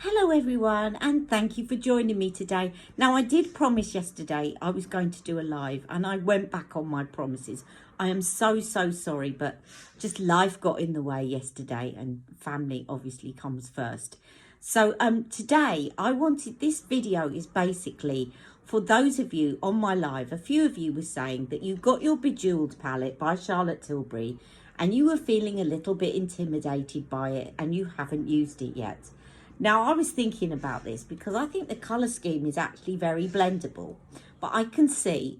Hello everyone, and thank you for joining me today. Now, I did promise yesterday I was going to do a live and I went back on my promises. I am so sorry, but just life got in the way yesterday and family obviously comes first. So today this video is basically for those of you on my live. A few of you were saying that you got your Bejewelled palette by Charlotte Tilbury and you were feeling a little bit intimidated by it and you haven't used it yet. Now, I was thinking about this because I think the colour scheme is actually very blendable. But I can see,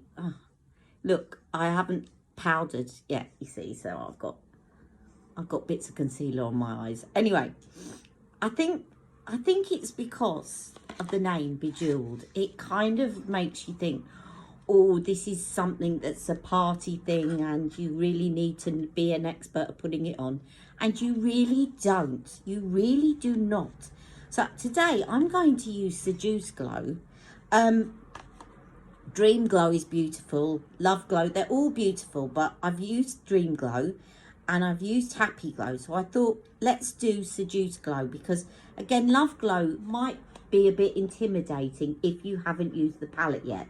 look, I haven't powdered yet, you see, so I've got bits of concealer on my eyes. Anyway, I think it's because of the name Bejewelled. It kind of makes you think, oh, this is something that's a party thing and you really need to be an expert at putting it on. And you really don't. You really do not. So today I'm going to use Seduce Glow. Dream Glow is beautiful. Love Glow, they're all beautiful, but I've used Dream Glow and I've used Happy Glow. So I thought, let's do Seduce Glow because, again, Love Glow might be a bit intimidating if you haven't used the palette yet.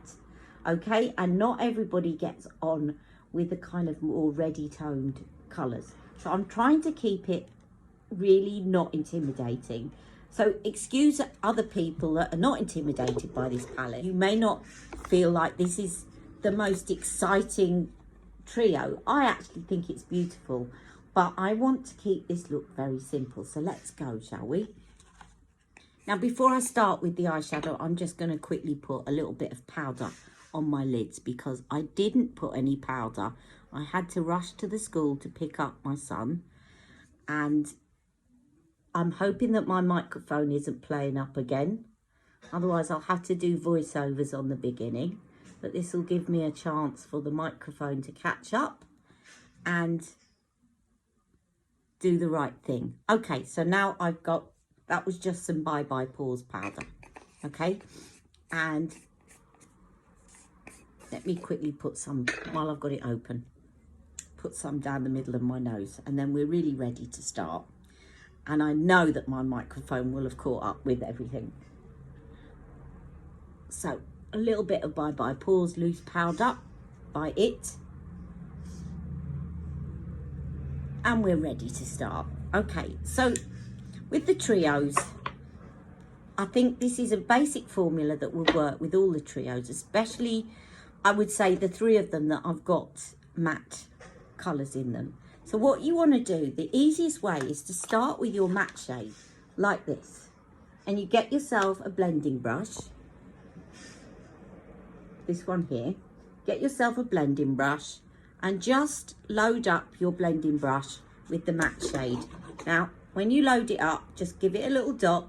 Okay, and not everybody gets on with the kind of more ready toned colours. So I'm trying to keep it really not intimidating. So excuse other people that are not intimidated by this palette. You may not feel like this is the most exciting trio. I actually think it's beautiful, but I want to keep this look very simple. So let's go, shall we? Now, before I start with the eyeshadow, I'm just going to quickly put a little bit of powder on my lids because I didn't put any powder. I had to rush to the school to pick up my son, and I'm hoping that my microphone isn't playing up again. Otherwise, I'll have to do voiceovers on the beginning. But this will give me a chance for the microphone to catch up and do the right thing. Okay, so now I've got, that was just some Bye Bye Pores powder. Okay, and let me quickly put some, while I've got it open, put some down the middle of my nose, and then we're really ready to start. And I know that my microphone will have caught up with everything. So a little bit of Bye Bye Pores loose powder by It. And we're ready to start. Okay, so with the trios, I think this is a basic formula that will work with all the trios, especially, I would say, the three of them that I've got matte colours in them. So what you want to do, the easiest way is to start with your matte shade like this. And you get yourself a blending brush. This one here. Get yourself a blending brush and just load up your blending brush with the matte shade. Now, when you load it up, just give it a little dot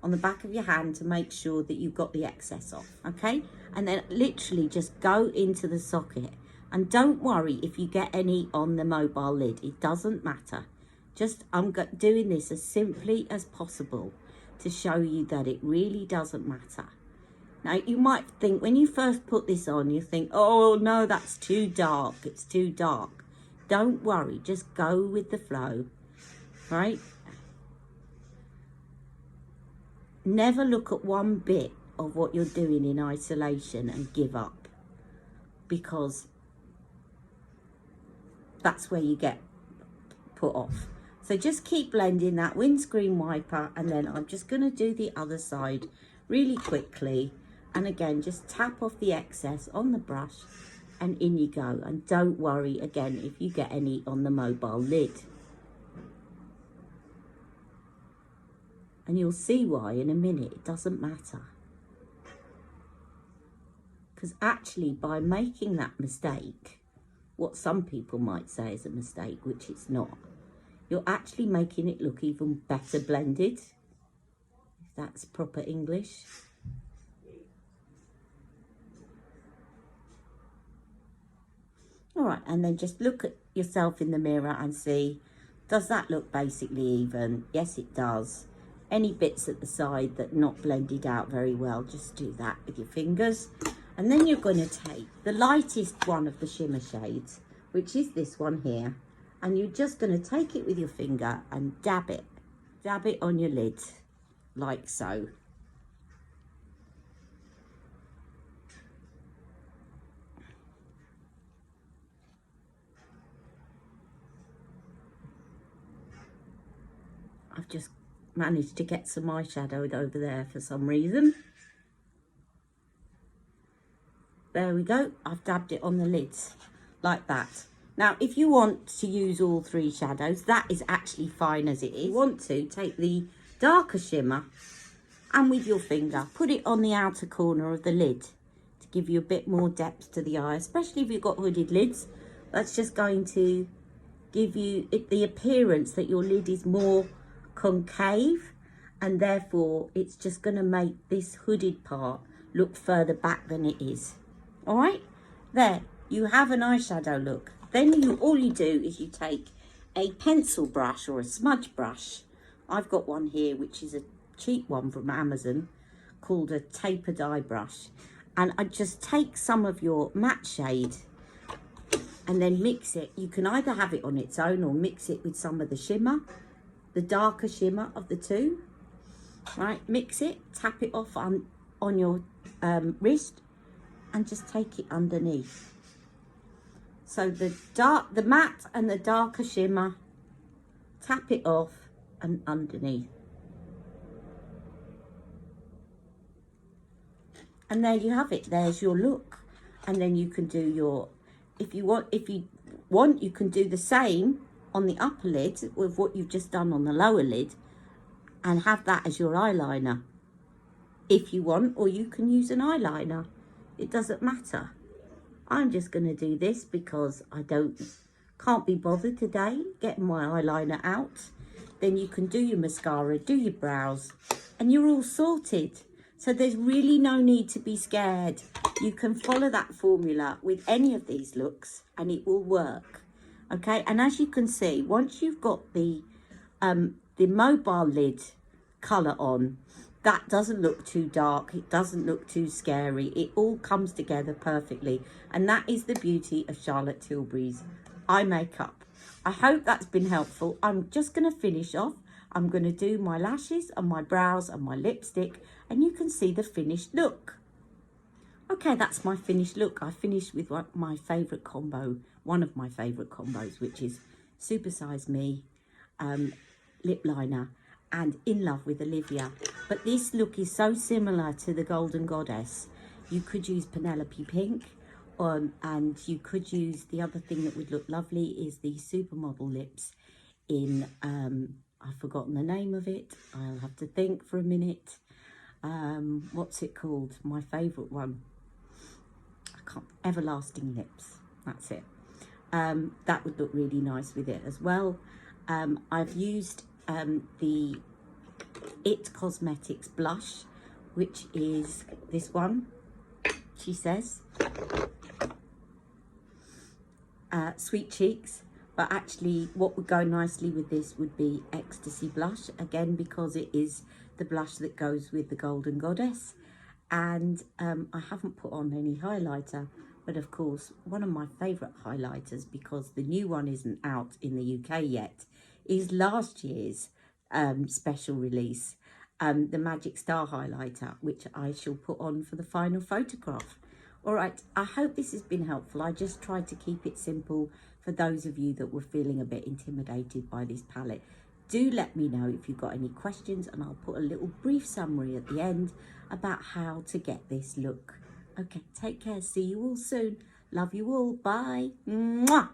on the back of your hand to make sure that you've got the excess off, okay? And then literally just go into the socket. And don't worry if you get any on the mobile lid, it doesn't matter. Just, I'm doing this as simply as possible to show you that it really doesn't matter. Now, you might think when you first put this on, you think, oh no, that's too dark, it's too dark. Don't worry, just go with the flow, right? Never look at one bit of what you're doing in isolation and give up, because that's where you get put off. So just keep blending that windscreen wiper, and then I'm just going to do the other side really quickly. And again, just tap off the excess on the brush and in you go. And don't worry again if you get any on the mobile lid. And you'll see why in a minute. It doesn't matter. Because actually, by making that mistake, what some people might say is a mistake, which it's not, you're actually making it look even better blended, if that's proper English. All right, and then just look at yourself in the mirror and see, does that look basically even? Yes, it does. Any bits at the side that not blended out very well, just do that with your fingers. And then you're going to take the lightest one of the shimmer shades, which is this one here, and you're just going to take it with your finger and dab it on your lid. like so. I've just managed to get some eyeshadow over there for some reason. There we go. I've dabbed it on the lids like that. Now, if you want to use all three shadows, that is actually fine as it is. If you want to, take the darker shimmer and with your finger, put it on the outer corner of the lid to give you a bit more depth to the eye, especially if you've got hooded lids. That's just going to give you the appearance that your lid is more concave, and therefore it's just going to make this hooded part look further back than it is. All right, there you have an eyeshadow look. Then all you do is you take a pencil brush or a smudge brush. I've got one here which is a cheap one from Amazon called a tapered eye brush, and I just take some of your matte shade and then mix it. You can either have it on its own or mix it with some of the shimmer, the darker shimmer of the two. Right, mix it, tap it off on your wrist and just take it underneath. So the matte and the darker shimmer, tap it off and underneath. And there you have it. There's your look. And then you can do your, if you want, you can do the same on the upper lid with what you've just done on the lower lid and have that as your eyeliner if you want, or you can use an eyeliner. It doesn't matter. I'm just going to do this because I can't be bothered today getting my eyeliner out. Then you can do your mascara, do your brows, and you're all sorted. So there's really no need to be scared. You can follow that formula with any of these looks and it will work. Okay, and as you can see, once you've got the mobile lid colour on, that doesn't look too dark, it doesn't look too scary, it all comes together perfectly. And that is the beauty of Charlotte Tilbury's eye makeup. I hope that's been helpful. I'm just going to finish off. I'm going to do my lashes and my brows and my lipstick, and you can see the finished look. Okay, that's my finished look. I finished with my favourite combo, one of my favourite combos, which is Super Size Me lip liner and In Love with Olivia. But this look is so similar to the Golden Goddess. You could use Penelope Pink, and you could use, the other thing that would look lovely is the Supermodel lips in, I've forgotten the name of it. I'll have to think for a minute. What's it called? My favourite one. I can't, Everlasting Lips. That's it. That would look really nice with it as well. I've used the It Cosmetics blush, which is this one, she says. Sweet Cheeks, but actually what would go nicely with this would be Ecstasy blush, again because it is the blush that goes with the Golden Goddess. And I haven't put on any highlighter, but of course one of my favourite highlighters, because the new one isn't out in the UK yet, is last year's special release, the Magic Star highlighter, which I shall put on for the final photograph. All right, I hope this has been helpful. I just tried to keep it simple for those of you that were feeling a bit intimidated by this palette. Do let me know if you've got any questions, and I'll put a little brief summary at the end about how to get this look. Okay, take care. See you all soon. Love you all. Bye. Mwah.